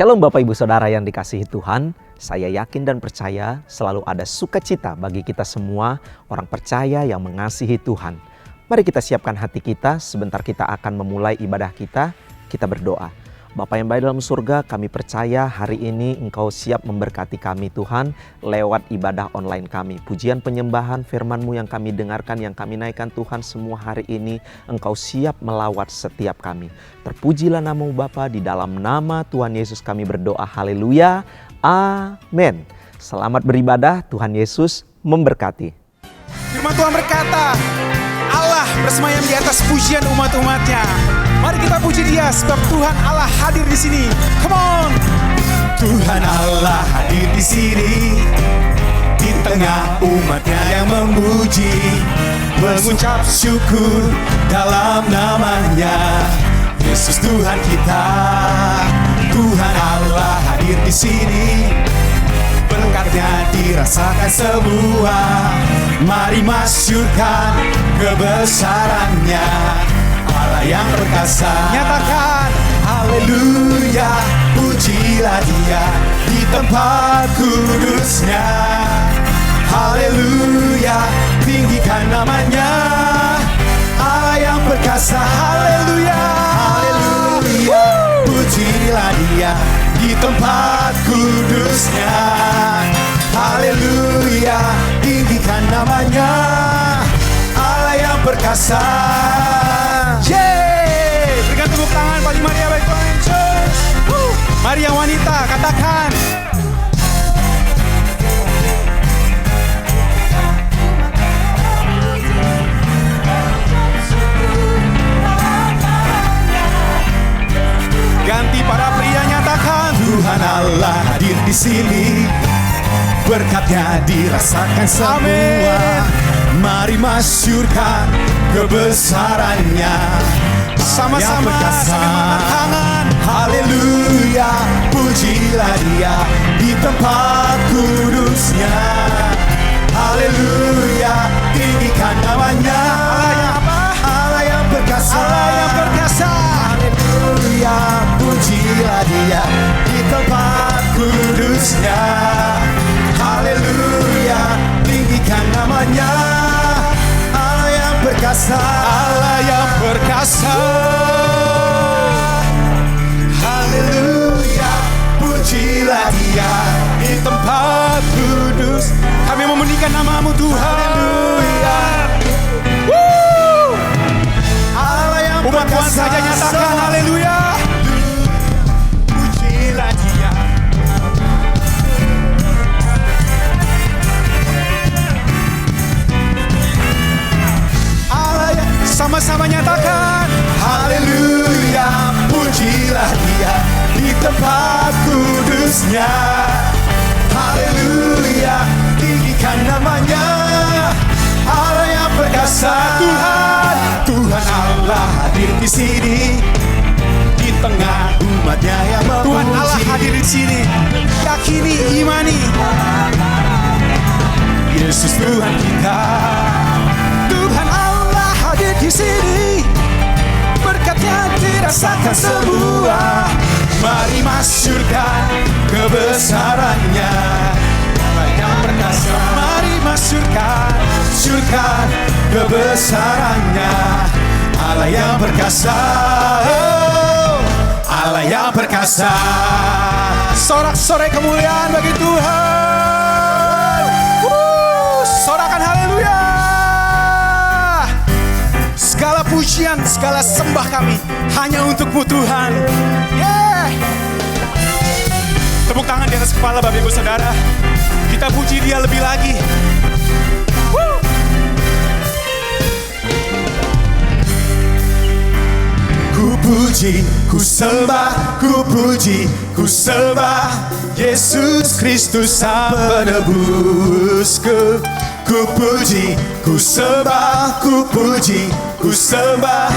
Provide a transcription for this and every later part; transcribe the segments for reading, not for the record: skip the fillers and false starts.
Shalom Bapak Ibu Saudara yang dikasihi Tuhan. Saya yakin dan percaya selalu ada sukacita bagi kita semua orang percaya yang mengasihi Tuhan. Mari kita siapkan hati kita, sebentar kita akan memulai ibadah kita berdoa. Bapa yang baik dalam surga, kami percaya hari ini Engkau siap memberkati kami Tuhan lewat ibadah online kami. Pujian penyembahan firman-Mu yang kami dengarkan, yang kami naikkan Tuhan semua hari ini, Engkau siap melawat setiap kami. Terpujilah nama-Mu Bapa, di dalam nama Tuhan Yesus kami berdoa, haleluya, amin. Selamat beribadah, Tuhan Yesus memberkati. Firman Tuhan berkata, Allah bersemayam di atas pujian umat-umatnya. Mari kita puji Dia sebab Tuhan Allah hadir di sini. Come on. Tuhan Allah hadir di sini, di tengah umatnya yang memuji, mengucap syukur dalam namanya. Yesus Tuhan kita, Tuhan Allah hadir di sini. Berkatnya dirasakan semua. Mari masyurkan kebesarannya. Allah yang perkasa, nyatakan haleluya, pujilah Dia di tempat kudusnya. Haleluya, tinggikan namanya, Allah yang perkasa. Haleluya, haleluya, pujilah Dia di tempat kudusnya. Haleluya, tinggikan namanya, Allah yang perkasa. Yeay, berikan tepuk tangan bagi Maria baik Tuhan Yesus. Maria wanita, katakan. Ganti para pria, nyatakan Tuhan Allah hadir di sini. Berkatnya dirasakan semua. Amin. Mari masyurkan kebesarannya. Sama-sama sambil tangan. Haleluya, pujilah Dia di tempat kudusnya. Haleluya, tinggikan namanya. Allah yang perkasa, Allah yang perkasa. Haleluya, pujilah Dia di tempat kudusnya. Haleluya, tinggikan namanya, Allah yang perkasa, Allah yang perkasa. Haleluya, pujilah Dia di tempat kudus. Kami memuliakan nama-Mu Tuhan. Haleluya. Allah yang umat Tuhan saja nyatakan haleluya. Pujilah Dia. Sama-sama nyatakan haleluya, pujilah Dia di tempat kudusnya. Haleluya, tinggikan namanya, Allah yang perkasa. Tuhan Allah hadir di sini, di tengah umatnya yang memuji. Tuhan Allah hadir di sini, yakini, imani. Yesus Tuhan kita, Tuhan Allah hadir di sini. Berkatnya dirasakan semua. Mari masyurkan kebesarannya, Allah yang perkasa. Mari masyurkan, syurkan kebesarannya, Allah yang perkasa. Oh, Allah yang perkasa. Sorak-sorai kemuliaan bagi Tuhan. Sorakan haleluya. Segala pujian, segala sembah kami hanya untuk-Mu Tuhan. Yeah. Tepuk tangan di atas kepala Bapak Ibu Saudara. Kita puji Dia lebih lagi. Woo. Ku puji, ku sembah, ku puji, ku sembah Yesus Kristus Sang Penebusku. Ku puji, ku sembah, ku puji, ku sembah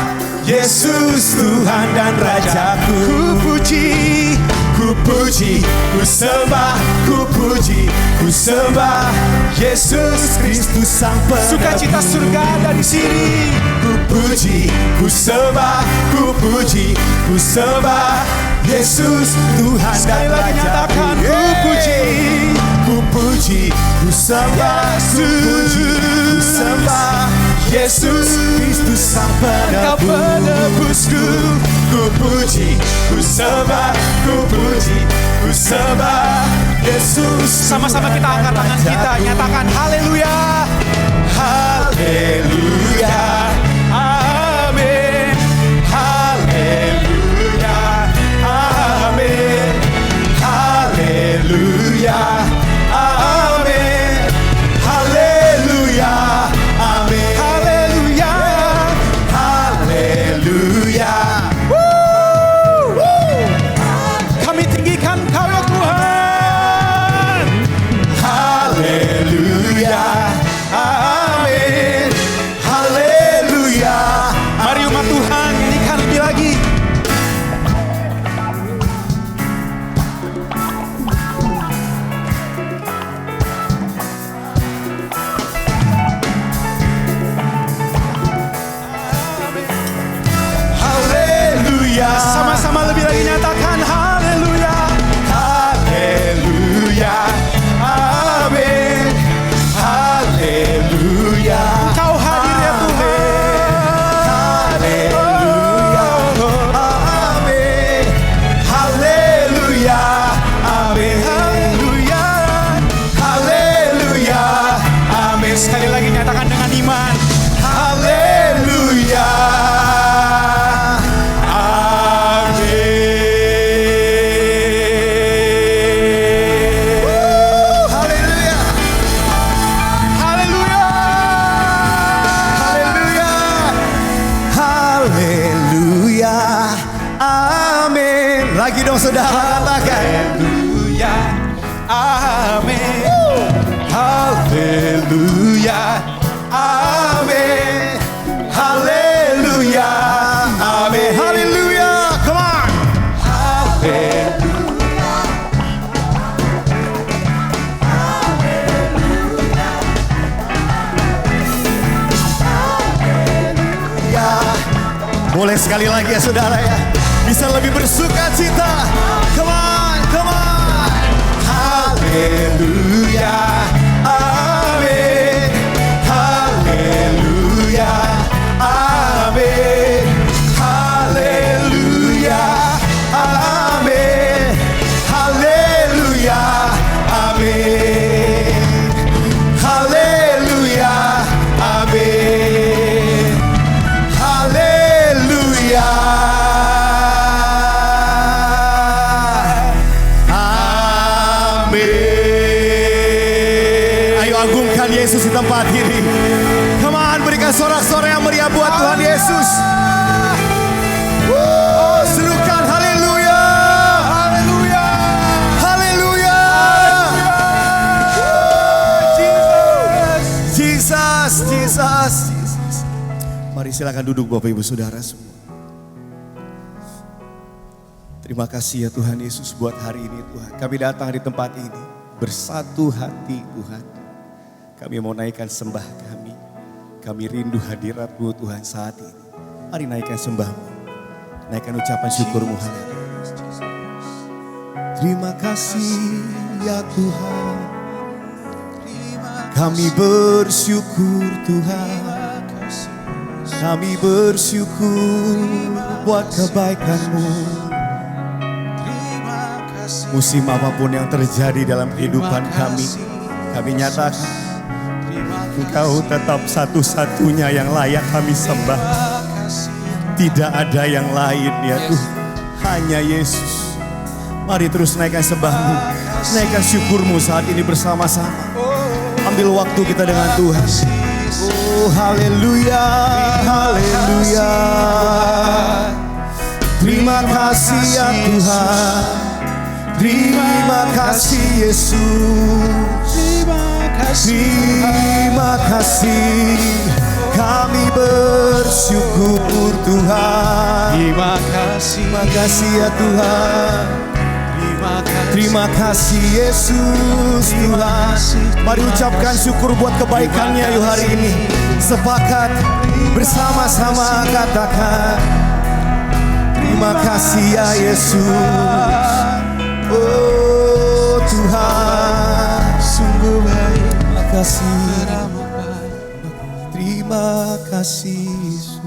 Yesus Tuhan dan Rajaku. Ku puji, ku puji, ku sembah, ku puji, ku sembah Yesus Kristus Sang Penebus. Sukacita surga ada di sini. Ku puji, ku sembah, ku puji, ku sembah Yesus Tuhan dan Rajaku. Ku puji, ku sembah, ku puji, ku sembah Yesus Kristus Sang Penebusku. Ku puji, ku sembah, ku puji, ku sembah Yesus. Sama-sama kita angkat tangan kita, nyatakan haleluya. Haleluya, amin. Haleluya, amin. Haleluya, amin. Haleluya, amin. Haleluya, haleluya. Kami tinggikan Kau ya Tuhan. Haleluya, amin. Haleluya. Mari umat Tuhan nyanyikan lebih lagi. Haleluya, Sama-sama lebih lagi nyatakan haleluya. haleluya, amin. Haleluya, Kau hadir ya Tuhan. haleluya, amin. Haleluya, amin. Haleluya, haleluya, amin. Sekali lagi nyatakan dengan iman. Haleluya, amin. Haleluya, Haleluya. haleluya, haleluya, amin. Lagi dong saudara, katakan. Haleluya. Amin. Haleluya, amin. Haleluya, amin. Haleluya, come on. Haleluya. Boleh sekali lagi ya saudara ya. Bisa lebih bersuka cita. Come on, come on. Haleluya, amin. Haleluya, amin. Haleluya, amin. Haleluya, amin. Haleluya, amin. Haleluya, amin. Ayo agungkan Yesus di tempat ini. Come on, berikan sorak-sorai yang meriah buat Tuhan Yesus. Serukan haleluya. Haleluya. Haleluya. Jesus, Jesus, Jesus. Mari silakan duduk Bapak Ibu Saudara semua. Terima kasih ya Tuhan Yesus buat hari ini Tuhan. Kami datang di tempat ini bersatu hati Tuhan. Kami mau naikkan sembah kami. Kami rindu hadirat-Mu Tuhan saat ini. Mari naikkan sembah-Mu. Naikkan ucapan syukur-Mu. Terima kasih ya Tuhan. Kami bersyukur Tuhan. Kami bersyukur buat kebaikan-Mu. Musim apapun yang terjadi dalam kehidupan kami, kami nyatakan Engkau tetap satu-satunya yang layak kami sembah. Tidak ada yang lain ya Tuhan, hanya Yesus. Mari terus naikkan sembah-Mu, naikkan syukur-Mu saat ini bersama-sama. Ambil waktu kita dengan Tuhan. Oh haleluya, haleluya. Terima kasih ya Tuhan. Terima kasih Yesus. Terima kasih. Kami bersyukur Tuhan. Terima kasih. Terima kasih ya Tuhan. Terima kasih Yesus Tuhan. Mari ucapkan syukur buat kebaikannya yuk hari ini. Sepakat bersama-sama katakan. Terima kasih ya Yesus. Oh Tuhan, sungguh baik. Terima kasih. Terima kasih Yesus.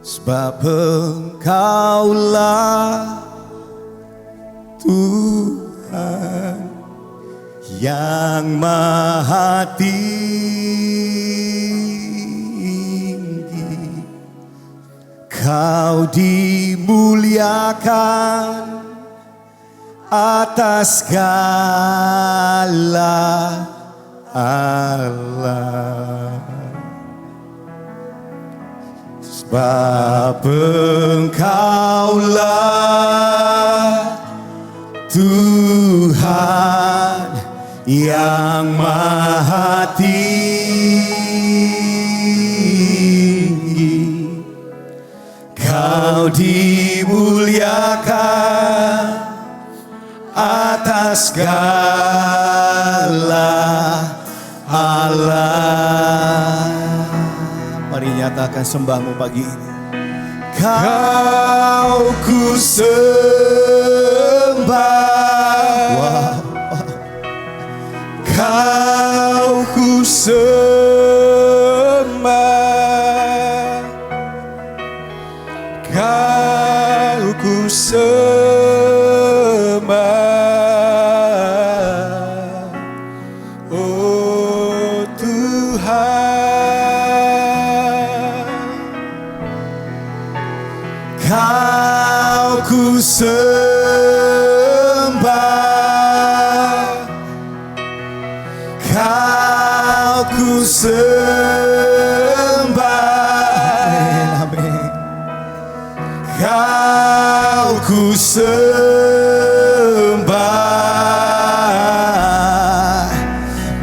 Sebab Engkaulah Tuhan yang maha tinggi. Kau dimuliakan atas segala Allah. Sebab Engkaulah Tuhan yang maha tinggi. Kau dimuliakan atas segala Allah. Mari nyatakan sembahmu pagi ini. Kau ku sembah. Wow. Kau ku sembah. Kau ku sembah. Oh Tuhan, Kau ku sembah. Kau ku sembah. Amin. Kau ku sembah.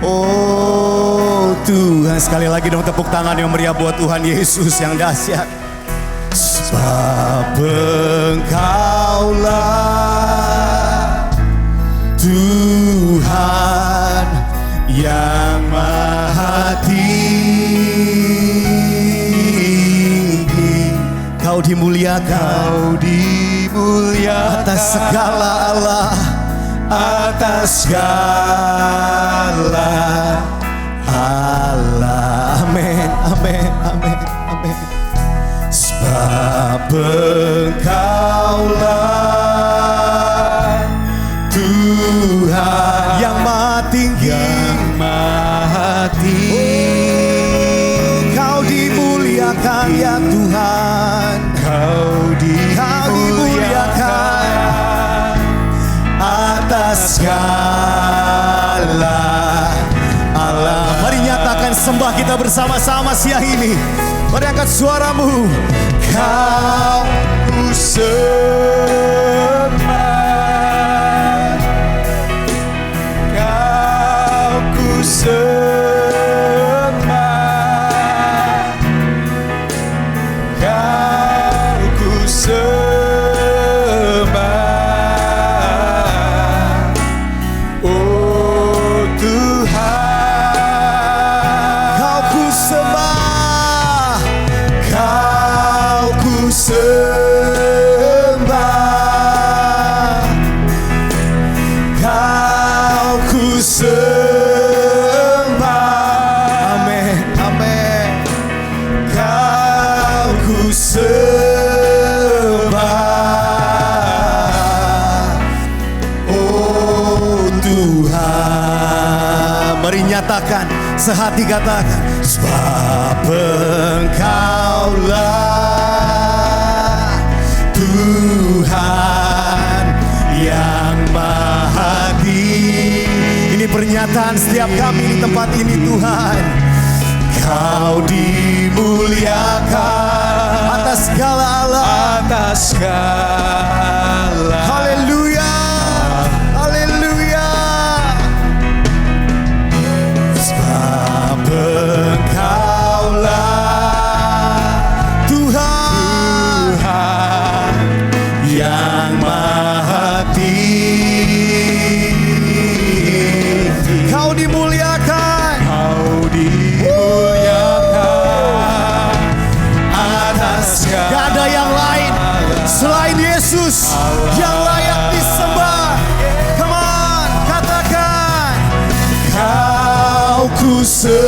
Oh Tuhan, sekali lagi dong tepuk tangan yang meriah buat Tuhan Yesus yang dahsyat. Sebab Engkaulah Tuhan yang maha tinggi. Kau dimuliakan, atas segala Allah, atas segala Allah. Amin, amin, amin, amin. Sebab Engkaulah Tuhan yang maha tinggi, Kau dimuliakan ya Tuhan. Kau dimuliakan atas segala Allah. Mari nyatakan sembah kita bersama-sama siang ini. Mari angkat suaramu. Kau ku sembah. Kau ku sembah. Kau ku sembah. Oh Tuhan, Kau ku sembah. Kau ku sembah. Kau ku sembah. Amin, amin. Kau ku sembah. Oh Tuhan, mari nyatakan, sehati katakan. Sebab Engkaulah Tuhan yang maha tinggi. Ini pernyataan setiap kami di tempat ini Tuhan. Kau dimuliakan atas segala Allah, atas segala. Haleluya, haleluya. Sebab Engkaulah Tuhan yang maha tinggi. Kau dimuliakan, Kau dimuliakan sembah,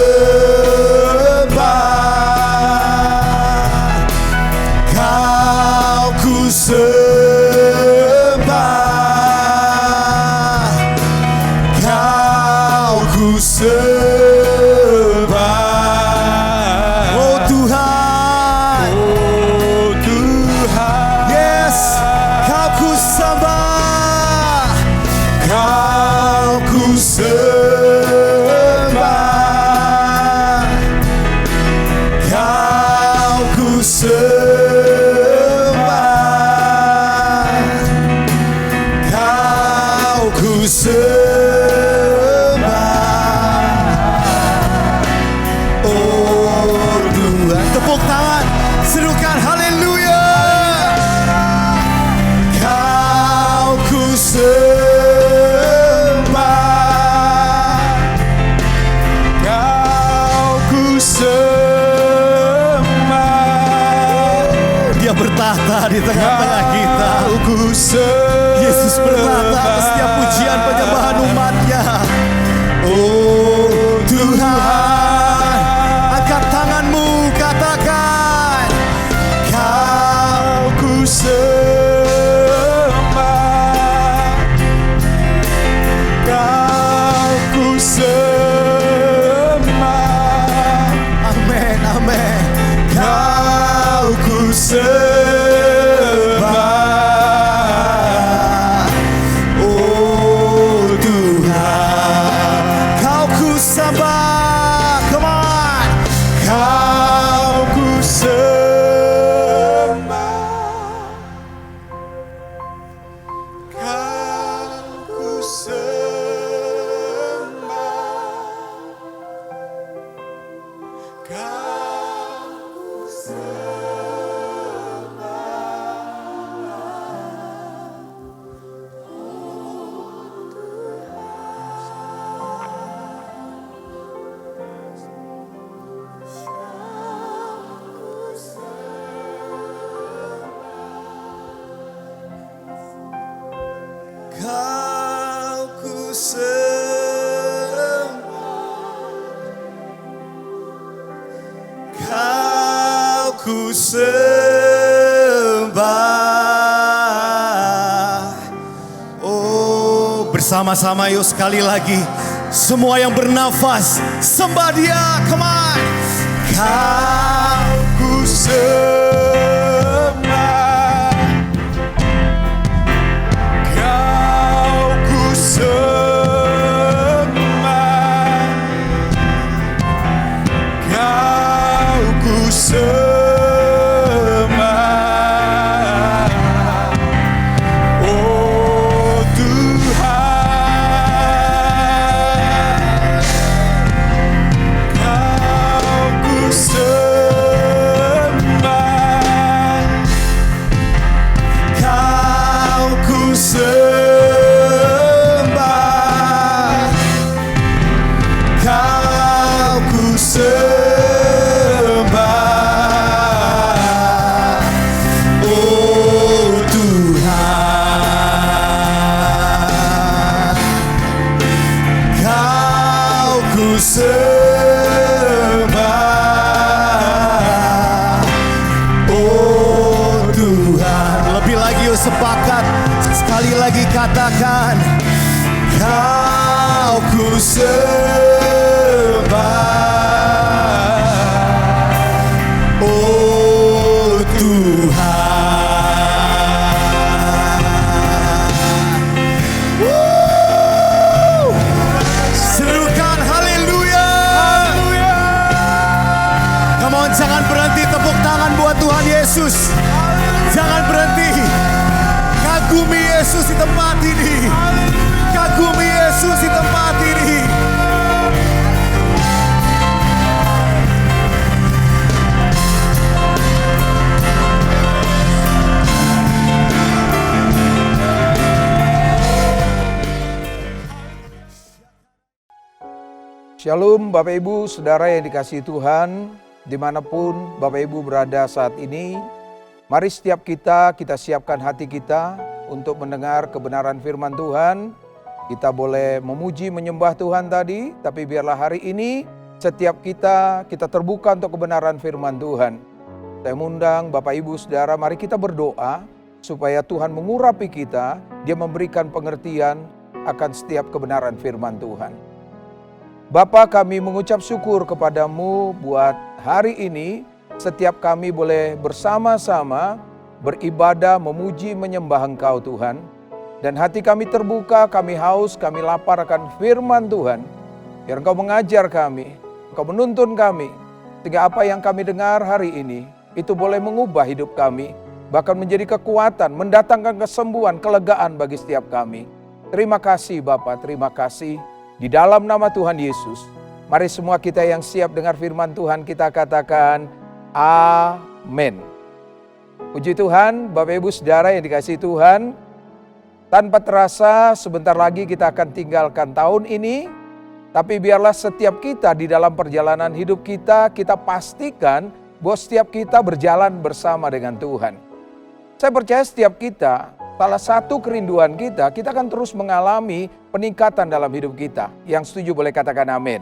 Kau ku sembah, Kau ku sembah. Oh Tuhan, Oh Tuhan, yes, Kau ku sembah, Kau ku sembah, Kau ku sembah, Kau ku sembah. Oh Tuhan, tepuk tangan, serukan haleluya. Kau ku sembah, Kau ku sembah. Dia bertahta di tengah-tengah kita. Kau ku sembah. Yesus bertahta atas setiap pujian penyembahan umatnya. Oh Tuhan, angkat tanganmu, katakan, Kau ku sembah, Kau ku sembah, amin, amin. Kau ku sembah. Oh Tuhan, Kau ku sembah. Come on. Kau ku sembah, Kau ku sembah, Kau ku Kau ku sembah, Kau ku sembah. Oh, bersama-sama yuk sekali lagi, semua yang bernafas sembah Dia, come on. Kau ku sembah, Kau ku sembah, Kau ku sembah. Oh Tuhan, Kau ku sembah, Kau ku sembah, Kau ku sembah. Oh Tuhan, Kau ku sembah. Oh Tuhan, lebih lagi yuk sepakat, sekali lagi katakan, Kau ku sembah. Oh Tuhan. Woo! Serukan haleluya. Come on, jangan berhenti, tepuk tangan buat Tuhan Yesus. Jangan berhenti. Kagumi Yesus di tempat ini. Kagumi Yesus di tempat ini. Shalom Bapak Ibu, Saudara yang dikasihi Tuhan, dimanapun Bapak Ibu berada saat ini, mari setiap kita siapkan hati kita untuk mendengar kebenaran firman Tuhan. Kita boleh memuji menyembah Tuhan tadi, tapi biarlah hari ini setiap kita terbuka untuk kebenaran firman Tuhan. Saya mengundang Bapak Ibu Saudara, mari kita berdoa supaya Tuhan mengurapi kita, Dia memberikan pengertian akan setiap kebenaran firman Tuhan. Bapa, kami mengucap syukur kepadamu buat hari ini, setiap kami boleh bersama-sama beribadah, memuji, menyembah Engkau Tuhan. Dan hati kami terbuka, kami haus, kami lapar akan firman Tuhan. Biar Engkau mengajar kami, Engkau menuntun kami, sehingga apa yang kami dengar hari ini, itu boleh mengubah hidup kami, bahkan menjadi kekuatan, mendatangkan kesembuhan, kelegaan bagi setiap kami. Terima kasih Bapa, terima kasih. Di dalam nama Tuhan Yesus, mari semua kita yang siap dengar firman Tuhan, kita katakan amin. Puji Tuhan, Bapak Ibu Saudara yang dikasihi Tuhan, tanpa terasa sebentar lagi kita akan tinggalkan tahun ini, tapi biarlah setiap kita di dalam perjalanan hidup kita pastikan bahwa setiap kita berjalan bersama dengan Tuhan. Saya percaya setiap kita, salah satu kerinduan kita akan terus mengalami peningkatan dalam hidup kita. Yang setuju boleh katakan amin.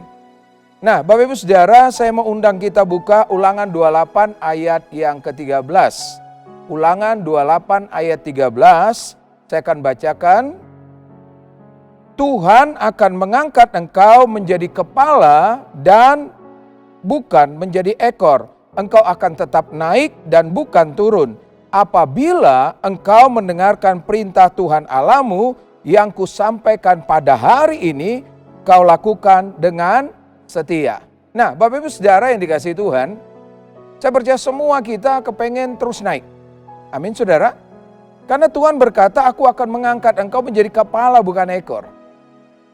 Nah, Bapak Ibu Saudara, saya mau undang kita buka Ulangan 28 ayat yang ke-13. Ulangan 28 ayat 13, saya akan bacakan. Tuhan akan mengangkat engkau menjadi kepala dan bukan menjadi ekor. Engkau akan tetap naik dan bukan turun, apabila engkau mendengarkan perintah Tuhan Allahmu yang kusampaikan pada hari ini, kau lakukan dengan setia. Nah, Bapak Ibu Saudara yang dikasihi Tuhan, saya percaya semua kita kepengen terus naik. Amin Saudara. Karena Tuhan berkata, aku akan mengangkat engkau menjadi kepala bukan ekor.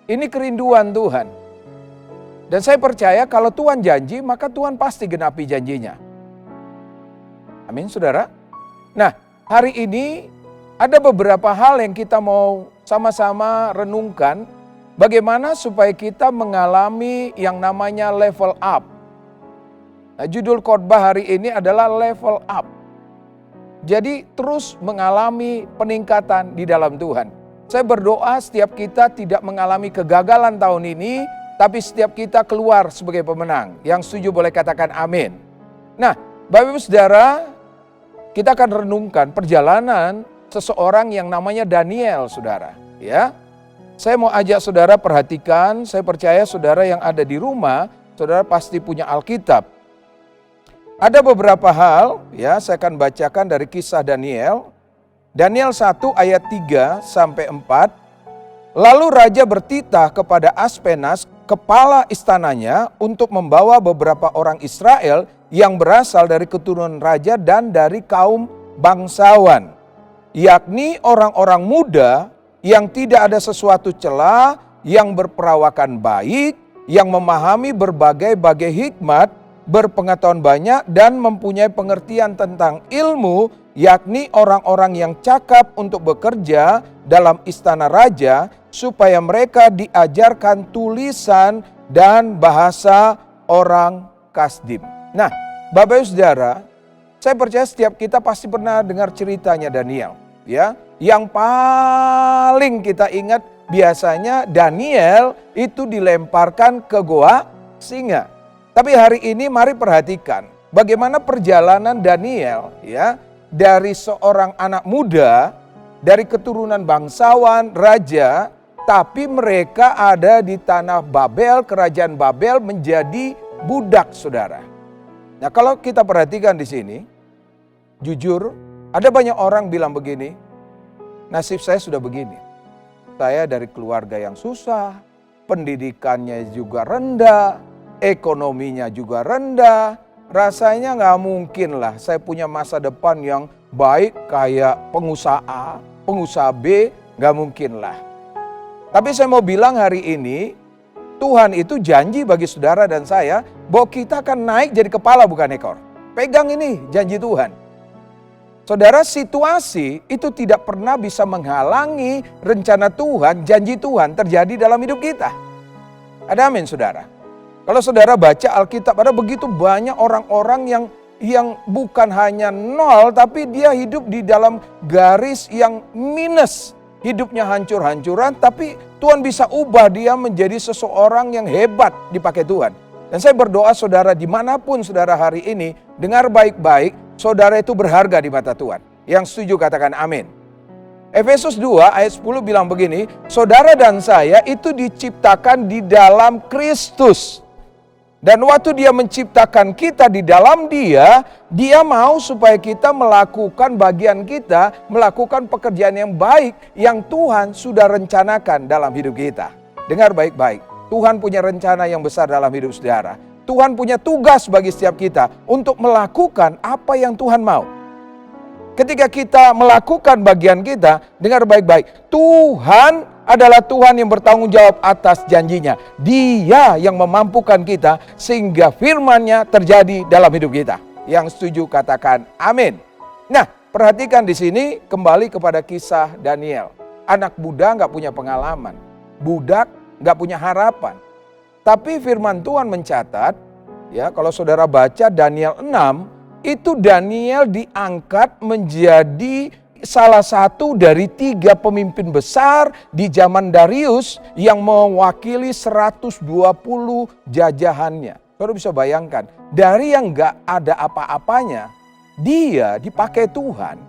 Ini kerinduan Tuhan. Dan saya percaya kalau Tuhan janji, maka Tuhan pasti genapi janjinya. Amin Saudara. Nah, hari ini ada beberapa hal yang kita mau sama-sama renungkan. Bagaimana supaya kita mengalami yang namanya level up. Nah, judul khotbah hari ini adalah level up. Jadi terus mengalami peningkatan di dalam Tuhan. Saya berdoa setiap kita tidak mengalami kegagalan tahun ini, tapi setiap kita keluar sebagai pemenang. Yang setuju boleh katakan amin. Nah, Bapak Ibu Saudara, kita akan renungkan perjalanan seseorang yang namanya Daniel, Saudara. Ya, saya mau ajak Saudara perhatikan, saya percaya Saudara yang ada di rumah, Saudara pasti punya Alkitab. Ada beberapa hal, ya saya akan bacakan dari kisah Daniel. Daniel 1 ayat 3 sampai 4. Lalu raja bertitah kepada Aspenas, kepala istananya, untuk membawa beberapa orang Israel yang berasal dari keturunan raja dan dari kaum bangsawan, yakni orang-orang muda yang tidak ada sesuatu celah, yang berperawakan baik, yang memahami berbagai-bagai hikmat, berpengetahuan banyak dan mempunyai pengertian tentang ilmu, yakni orang-orang yang cakap untuk bekerja dalam istana raja, supaya mereka diajarkan tulisan dan bahasa orang Kasdim. Nah, Bapak Ibu Saudara, saya percaya setiap kita pasti pernah dengar ceritanya Daniel. Ya, yang paling kita ingat biasanya Daniel itu dilemparkan ke goa singa. Tapi hari ini mari perhatikan bagaimana perjalanan Daniel, ya, dari seorang anak muda, dari keturunan bangsawan, raja, tapi mereka ada di tanah Babel, kerajaan Babel, menjadi budak, Saudara. Nah, kalau kita perhatikan di sini, jujur, ada banyak orang bilang begini, nasib saya sudah begini. Saya dari keluarga yang susah, pendidikannya juga rendah, ekonominya juga rendah, rasanya nggak mungkin lah saya punya masa depan yang baik kayak pengusaha A, pengusaha B, nggak mungkin lah. Tapi saya mau bilang hari ini, Tuhan itu janji bagi saudara dan saya bahwa kita akan naik jadi kepala bukan ekor. Pegang ini janji Tuhan. Saudara, situasi itu tidak pernah bisa menghalangi rencana Tuhan, janji Tuhan terjadi dalam hidup kita. Ada amin saudara? Kalau saudara baca Alkitab, ada begitu banyak orang-orang yang bukan hanya nol, tapi dia hidup di dalam garis yang minus. Hidupnya hancur-hancuran, tapi Tuhan bisa ubah dia menjadi seseorang yang hebat dipakai Tuhan. Dan saya berdoa saudara dimanapun saudara hari ini, dengar baik-baik, saudara itu berharga di mata Tuhan. Yang setuju katakan amin. Efesus 2 ayat 10 bilang begini, saudara dan saya itu diciptakan di dalam Kristus. Dan waktu dia menciptakan kita di dalam dia mau supaya kita melakukan bagian kita, melakukan pekerjaan yang baik yang Tuhan sudah rencanakan dalam hidup kita. Dengar baik-baik, Tuhan punya rencana yang besar dalam hidup saudara. Tuhan punya tugas bagi setiap kita untuk melakukan apa yang Tuhan mau. Ketika kita melakukan bagian kita, dengar baik-baik, Tuhan adalah Tuhan yang bertanggung jawab atas janjinya. Dia yang memampukan kita sehingga firman-Nya terjadi dalam hidup kita. Yang setuju katakan amin. Nah, perhatikan di sini kembali kepada kisah Daniel. Anak muda nggak punya pengalaman, budak nggak punya harapan. Tapi firman Tuhan mencatat, ya kalau saudara baca Daniel 6, itu Daniel diangkat menjadi salah satu dari 3 pemimpin besar di zaman Darius yang mewakili 120 jajahannya. Saudara bisa bayangkan, dari yang gak ada apa-apanya, dia dipakai Tuhan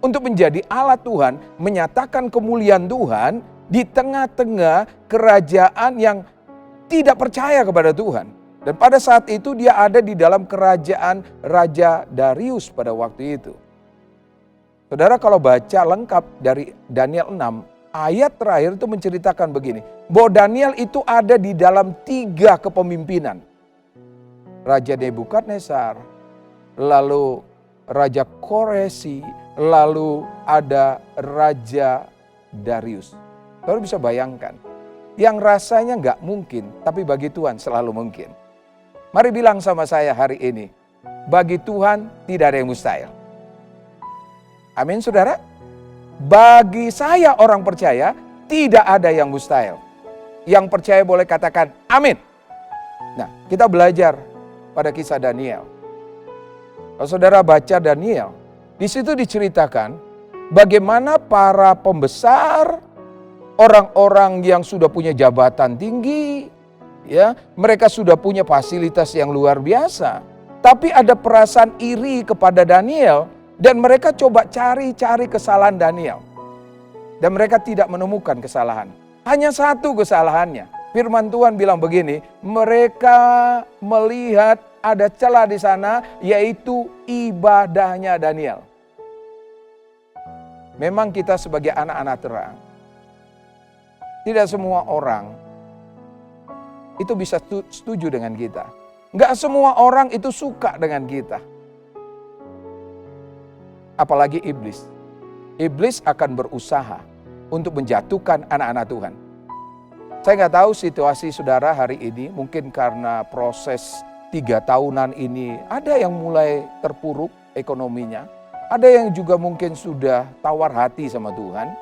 untuk menjadi alat Tuhan, menyatakan kemuliaan Tuhan di tengah-tengah kerajaan yang tidak percaya kepada Tuhan. Dan pada saat itu dia ada di dalam kerajaan Raja Darius pada waktu itu. Saudara kalau baca lengkap dari Daniel 6, ayat terakhir itu menceritakan begini. Bahwa Daniel itu ada di dalam 3 kepemimpinan. Raja Nebukadnezar, lalu Raja Koresi, lalu ada Raja Darius. Saudara bisa bayangkan, yang rasanya nggak mungkin, tapi bagi Tuhan selalu mungkin. Mari bilang sama saya hari ini, bagi Tuhan tidak ada yang mustahil. Amin saudara? Bagi saya orang percaya, tidak ada yang mustahil. Yang percaya boleh katakan amin. Nah, kita belajar pada kisah Daniel. Kalau saudara baca Daniel, di situ diceritakan bagaimana para pembesar, orang-orang yang sudah punya jabatan tinggi, ya, mereka sudah punya fasilitas yang luar biasa. Tapi ada perasaan iri kepada Daniel dan mereka coba cari-cari kesalahan Daniel. Dan mereka tidak menemukan kesalahan. Hanya satu kesalahannya. Firman Tuhan bilang begini, mereka melihat ada celah di sana yaitu ibadahnya Daniel. Memang kita sebagai anak-anak terang, tidak semua orang itu bisa setuju dengan kita. Enggak semua orang itu suka dengan kita. Apalagi iblis. Iblis akan berusaha untuk menjatuhkan anak-anak Tuhan. Saya nggak tahu situasi saudara hari ini, mungkin karena proses 3 tahunan ini ada yang mulai terpuruk ekonominya. Ada yang juga mungkin sudah tawar hati sama Tuhan.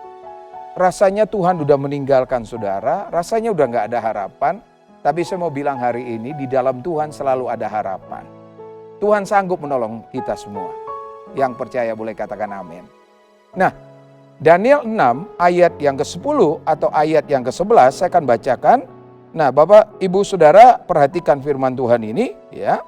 Rasanya Tuhan udah meninggalkan saudara, rasanya udah nggak ada harapan. Tapi saya mau bilang hari ini di dalam Tuhan selalu ada harapan. Tuhan sanggup menolong kita semua. Yang percaya boleh katakan amin. Nah, Daniel 6 ayat yang ke-10 atau ayat yang ke-11 saya akan bacakan. Nah, Bapak, Ibu, Saudara perhatikan firman Tuhan ini ya.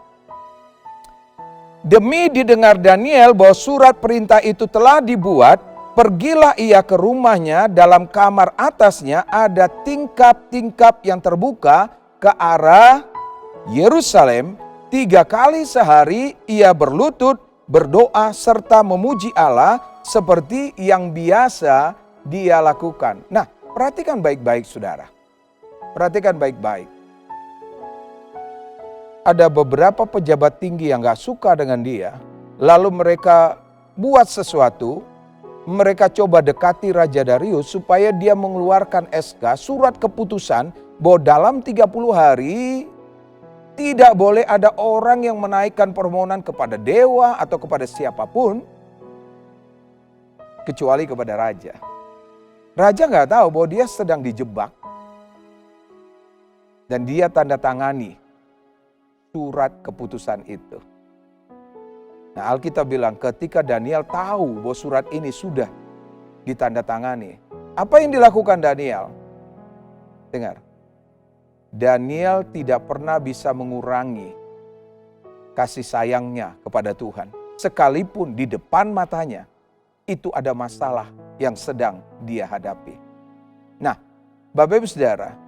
Demi didengar Daniel bahwa surat perintah itu telah dibuat, pergilah ia ke rumahnya, dalam kamar atasnya ada tingkap-tingkap yang terbuka ke arah Yerusalem. 3 kali sehari ia berlutut, berdoa serta memuji Allah seperti yang biasa dia lakukan. Nah, perhatikan baik-baik saudara. Perhatikan baik-baik. Ada beberapa pejabat tinggi yang gak suka dengan dia. Lalu mereka buat sesuatu. Mereka coba dekati Raja Darius supaya dia mengeluarkan SK, surat keputusan bahwa dalam 30 hari tidak boleh ada orang yang menaikkan permohonan kepada dewa atau kepada siapapun kecuali kepada raja. Raja nggak tahu bahwa dia sedang dijebak dan dia tanda tangani surat keputusan itu. Nah, Alkitab bilang ketika Daniel tahu bahwa surat ini sudah ditandatangani, apa yang dilakukan Daniel? Dengar. Daniel tidak pernah bisa mengurangi kasih sayangnya kepada Tuhan. Sekalipun di depan matanya itu ada masalah yang sedang dia hadapi. Nah, Bapak Ibu Saudara,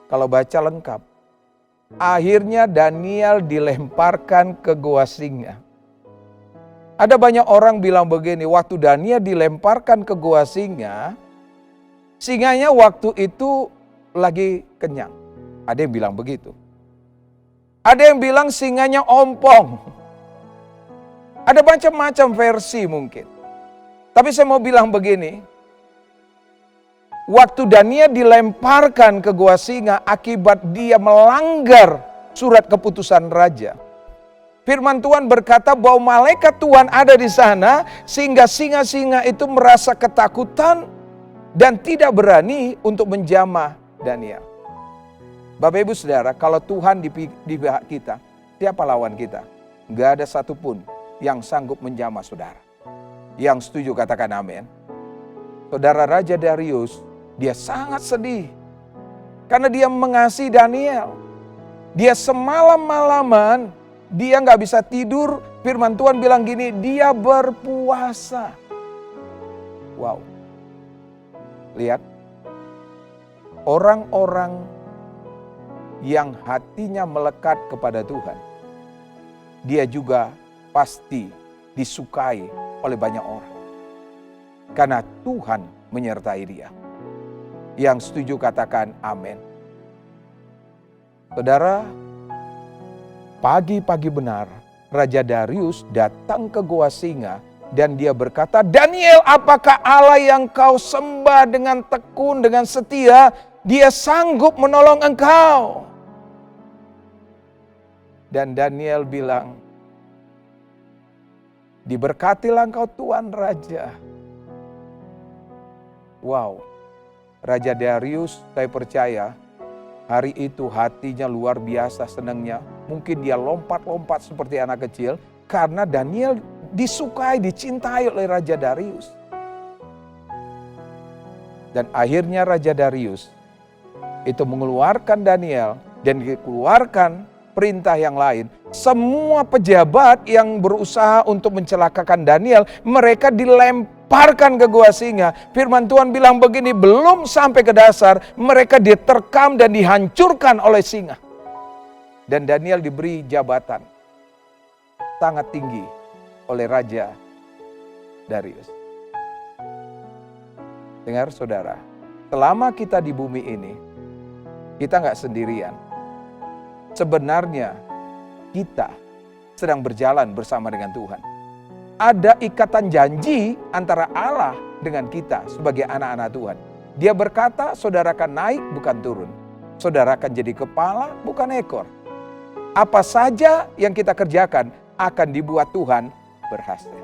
kalau baca lengkap, akhirnya Daniel dilemparkan ke gua singa. Ada banyak orang bilang begini, waktu Daniel dilemparkan ke gua singa, singanya waktu itu lagi kenyang. Ada yang bilang begitu. Ada yang bilang singanya ompong. Ada macam-macam versi mungkin. Tapi saya mau bilang begini, waktu Daniel dilemparkan ke gua singa akibat dia melanggar surat keputusan raja. Firman Tuhan berkata bahwa malaikat Tuhan ada di sana sehingga singa-singa itu merasa ketakutan dan tidak berani untuk menjamah Daniel. Bapak Ibu Saudara, kalau Tuhan di pihak kita, siapa lawan kita? Gak ada satupun yang sanggup menjamah saudara. Yang setuju katakan amin. Saudara Raja Darius, dia sangat sedih karena dia mengasihi Daniel. Dia semalam-malaman, dia gak bisa tidur. Firman Tuhan bilang gini, dia berpuasa. Wow. Lihat, orang-orang yang hatinya melekat kepada Tuhan, dia juga pasti disukai oleh banyak orang. Karena Tuhan menyertai dia. Yang setuju katakan amin. Saudara, pagi-pagi benar Raja Darius datang ke gua singa dan dia berkata, Daniel, apakah Allah yang kau sembah dengan tekun, dengan setia, dia sanggup menolong engkau? Dan Daniel bilang, diberkatilah engkau Tuan Raja. Wow, Raja Darius, saya percaya hari itu hatinya luar biasa senangnya. Mungkin dia lompat-lompat seperti anak kecil karena Daniel disukai, dicintai oleh Raja Darius. Dan akhirnya Raja Darius itu mengeluarkan Daniel dan dikeluarkan perintah yang lain. Semua pejabat yang berusaha untuk mencelakakan Daniel, mereka dilemparkan ke gua singa. Firman Tuhan bilang begini, belum sampai ke dasar, mereka diterkam dan dihancurkan oleh singa. Dan Daniel diberi jabatan sangat tinggi oleh Raja Darius. Dengar saudara, selama kita di bumi ini, kita nggak sendirian. Sebenarnya kita sedang berjalan bersama dengan Tuhan. Ada ikatan janji antara Allah dengan kita sebagai anak-anak Tuhan. Dia berkata, saudara akan naik bukan turun. Saudara akan jadi kepala bukan ekor. Apa saja yang kita kerjakan akan dibuat Tuhan berhasil.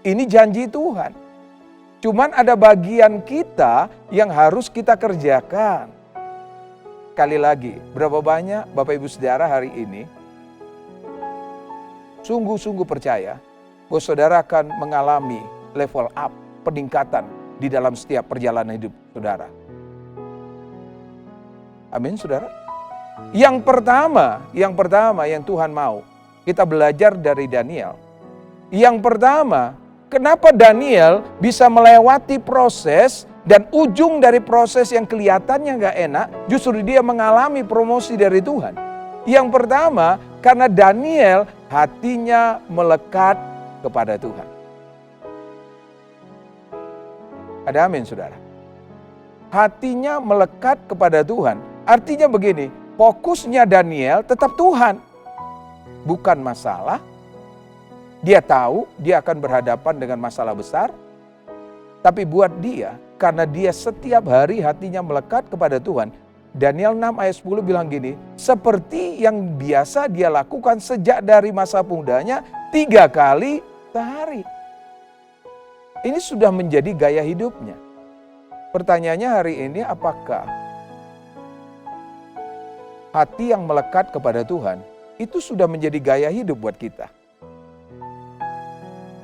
Ini janji Tuhan. Cuman ada bagian kita yang harus kita kerjakan. Sekali lagi, berapa banyak Bapak Ibu Saudara hari ini sungguh-sungguh percaya bahwa saudara akan mengalami level up, peningkatan di dalam setiap perjalanan hidup saudara. Amin, saudara. Yang pertama yang Tuhan mau, kita belajar dari Daniel. Yang pertama, kenapa Daniel bisa melewati proses dan ujung dari proses yang kelihatannya gak enak, justru dia mengalami promosi dari Tuhan. Yang pertama, karena Daniel hatinya melekat kepada Tuhan. Ada amin, saudara? Hatinya melekat kepada Tuhan. Artinya begini, fokusnya Daniel tetap Tuhan. Bukan masalah. Dia tahu dia akan berhadapan dengan masalah besar. Tapi buat dia, karena dia setiap hari hatinya melekat kepada Tuhan. Daniel 6 ayat 10 bilang gini, seperti yang biasa dia lakukan sejak dari masa mudanya 3 kali sehari. Ini sudah menjadi gaya hidupnya. Pertanyaannya hari ini, apakah hati yang melekat kepada Tuhan itu sudah menjadi gaya hidup buat kita?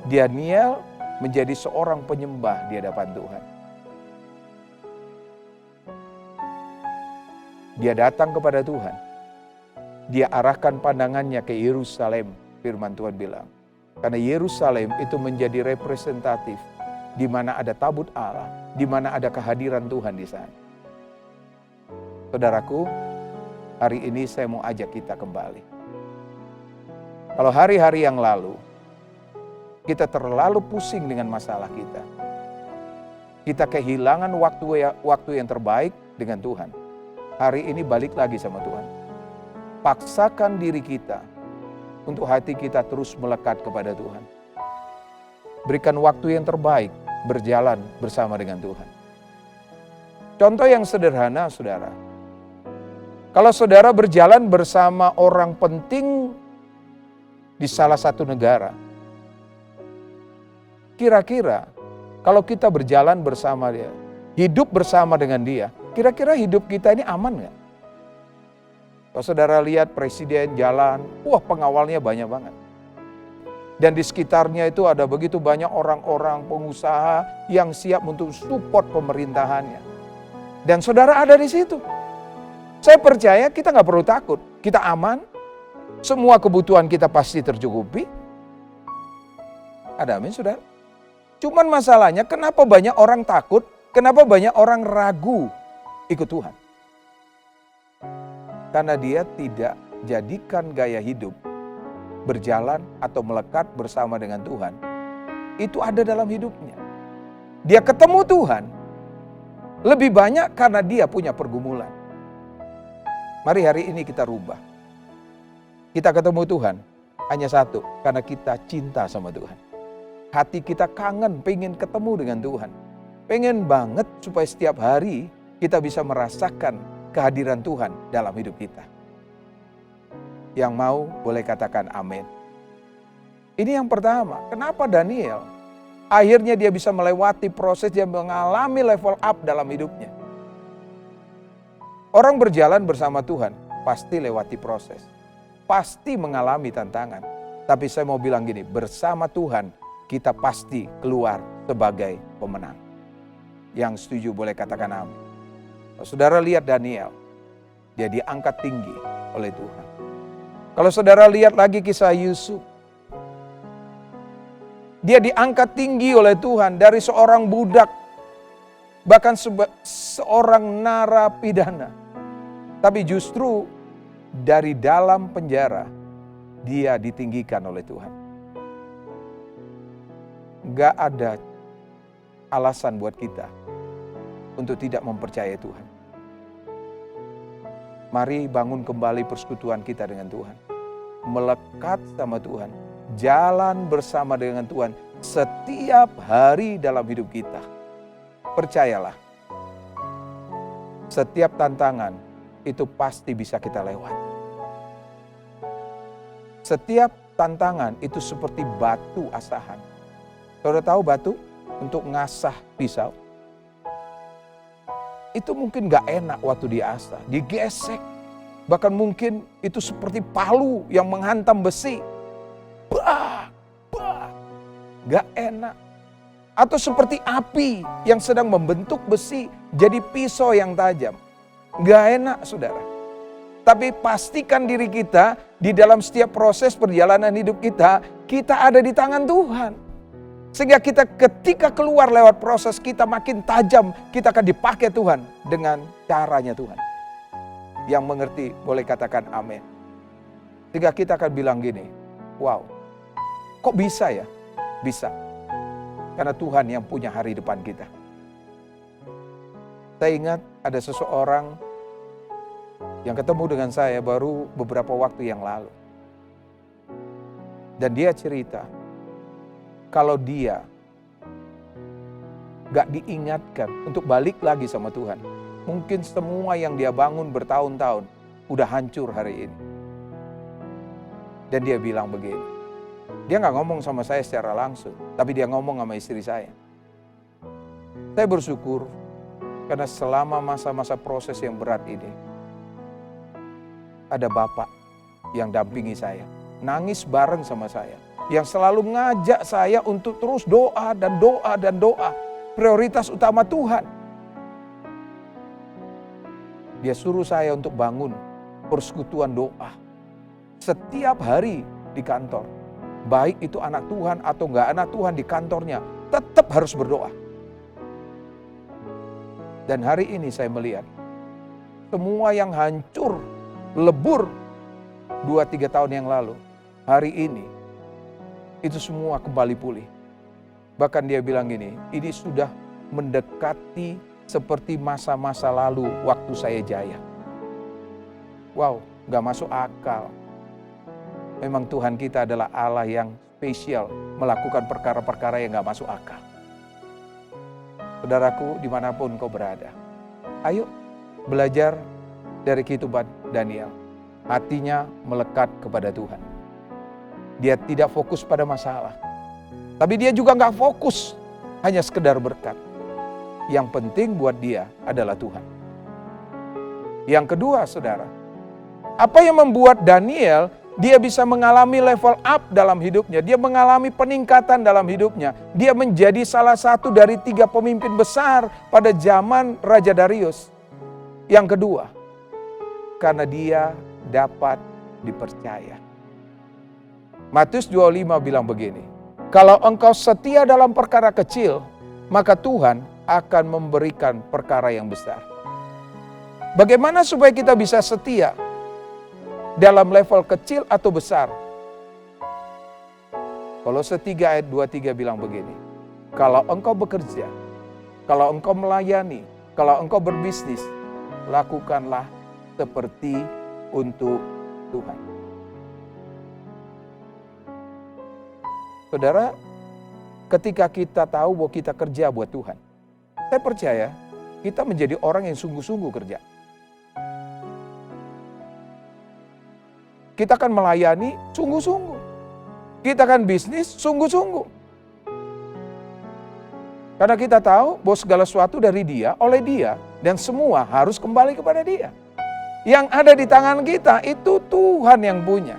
Daniel menjadi seorang penyembah di hadapan Tuhan. dia datang kepada Tuhan. Dia arahkan pandangannya ke Yerusalem, firman Tuhan bilang. Karena Yerusalem itu menjadi representatif di mana ada tabut Allah, di mana ada kehadiran Tuhan di sana. Saudaraku, hari ini saya mau ajak kita kembali. Kalau hari-hari yang lalu, kita terlalu pusing dengan masalah kita. Kita kehilangan waktu yang terbaik dengan Tuhan. Hari ini balik lagi sama Tuhan. Paksakan diri kita untuk hati kita terus melekat kepada Tuhan. Berikan waktu yang terbaik berjalan bersama dengan Tuhan. Contoh yang sederhana, saudara. Kalau saudara berjalan bersama orang penting di salah satu negara, kira-kira kalau kita berjalan bersama dia, hidup bersama dengan dia, kira-kira hidup kita ini aman nggak? Kalau saudara lihat presiden jalan, pengawalnya banyak banget. Dan di sekitarnya itu ada begitu banyak orang-orang pengusaha yang siap untuk support pemerintahannya. Dan saudara ada di situ. Saya percaya kita nggak perlu takut, kita aman, semua kebutuhan kita pasti tercukupi. Ada amin, saudara? Cuman masalahnya kenapa banyak orang takut, kenapa banyak orang ragu ikut Tuhan? Karena dia tidak jadikan gaya hidup berjalan atau melekat bersama dengan Tuhan, itu ada dalam hidupnya. Dia ketemu Tuhan lebih banyak karena dia punya pergumulan. Mari hari ini kita rubah. Kita ketemu Tuhan hanya satu, karena kita cinta sama Tuhan. Hati kita kangen, pengen ketemu dengan Tuhan. Pengen banget supaya setiap hari kita bisa merasakan kehadiran Tuhan dalam hidup kita. Yang mau boleh katakan amin. Ini yang pertama, kenapa Daniel akhirnya dia bisa melewati proses, dia mengalami level up dalam hidupnya. Orang berjalan bersama Tuhan pasti lewati proses, pasti mengalami tantangan. Tapi saya mau bilang gini, bersama Tuhan kita pasti keluar sebagai pemenang. Yang setuju boleh katakan amin. Kalau saudara lihat Daniel, dia diangkat tinggi oleh Tuhan. Kalau saudara lihat lagi kisah Yusuf, dia diangkat tinggi oleh Tuhan dari seorang budak, bahkan seorang narapidana. Tapi justru dari dalam penjara, dia ditinggikan oleh Tuhan. Gak ada alasan buat kita untuk tidak mempercayai Tuhan. Mari bangun kembali persekutuan kita dengan Tuhan. Melekat sama Tuhan. Jalan bersama dengan Tuhan setiap hari dalam hidup kita. Percayalah, setiap tantangan itu pasti bisa kita lewati. Setiap tantangan itu seperti batu asahan. Saudara tahu batu untuk ngasah pisau? Itu mungkin gak enak waktu diasah, digesek. Bahkan mungkin itu seperti palu yang menghantam besi. Gak enak. Atau seperti api yang sedang membentuk besi jadi pisau yang tajam. Gak enak, saudara. Tapi pastikan diri kita di dalam setiap proses perjalanan hidup kita, kita ada di tangan Tuhan. Sehingga kita ketika keluar lewat proses kita makin tajam, kita akan dipakai Tuhan dengan caranya Tuhan. Yang mengerti boleh katakan amin. Sehingga kita akan bilang gini, wow, kok bisa ya? Bisa. Karena Tuhan yang punya hari depan kita. Saya ingat ada seseorang yang ketemu dengan saya baru beberapa waktu yang lalu. Dan dia cerita, kalau dia gak diingatkan untuk balik lagi sama Tuhan, mungkin semua yang dia bangun bertahun-tahun udah hancur hari ini. Dan dia bilang begini, dia gak ngomong sama saya secara langsung, tapi dia ngomong sama istri saya. Saya bersyukur karena selama masa-masa proses yang berat ini, ada bapak yang dampingi saya, nangis bareng sama saya, yang selalu ngajak saya untuk terus doa dan doa dan doa. Prioritas utama Tuhan. Dia suruh saya untuk bangun persekutuan doa setiap hari di kantor. Baik itu anak Tuhan atau enggak anak Tuhan di kantornya, tetap harus berdoa. Dan hari ini saya melihat semua yang hancur, lebur 2-3 tahun yang lalu, hari ini itu semua kembali pulih. Bahkan dia bilang gini, ini sudah mendekati seperti masa-masa lalu waktu saya jaya. Wow, gak masuk akal. Memang Tuhan kita adalah Allah yang spesial, melakukan perkara-perkara yang gak masuk akal. Saudaraku, dimanapun kau berada, ayo belajar dari kehidupan Daniel. Hatinya melekat kepada Tuhan. Dia tidak fokus pada masalah, tapi dia juga gak fokus hanya sekedar berkat. Yang penting buat dia adalah Tuhan. Yang kedua, saudara, apa yang membuat Daniel dia bisa mengalami level up dalam hidupnya. Dia mengalami peningkatan dalam hidupnya. Dia menjadi salah satu dari 3 pemimpin besar pada zaman Raja Darius. Yang kedua, karena dia dapat dipercaya. Matius 25 bilang begini, kalau engkau setia dalam perkara kecil, maka Tuhan akan memberikan perkara yang besar. Bagaimana supaya kita bisa setia dalam level kecil atau besar? Kolose 3 ayat 23 bilang begini, kalau engkau bekerja, kalau engkau melayani, kalau engkau berbisnis, lakukanlah seperti untuk Tuhan. Saudara, ketika kita tahu bahwa kita kerja buat Tuhan, saya percaya kita menjadi orang yang sungguh-sungguh kerja. Kita akan melayani sungguh-sungguh. Kita akan bisnis sungguh-sungguh. Karena kita tahu bahwa segala sesuatu dari Dia, oleh Dia, dan semua harus kembali kepada Dia. Yang ada di tangan kita itu Tuhan yang punya.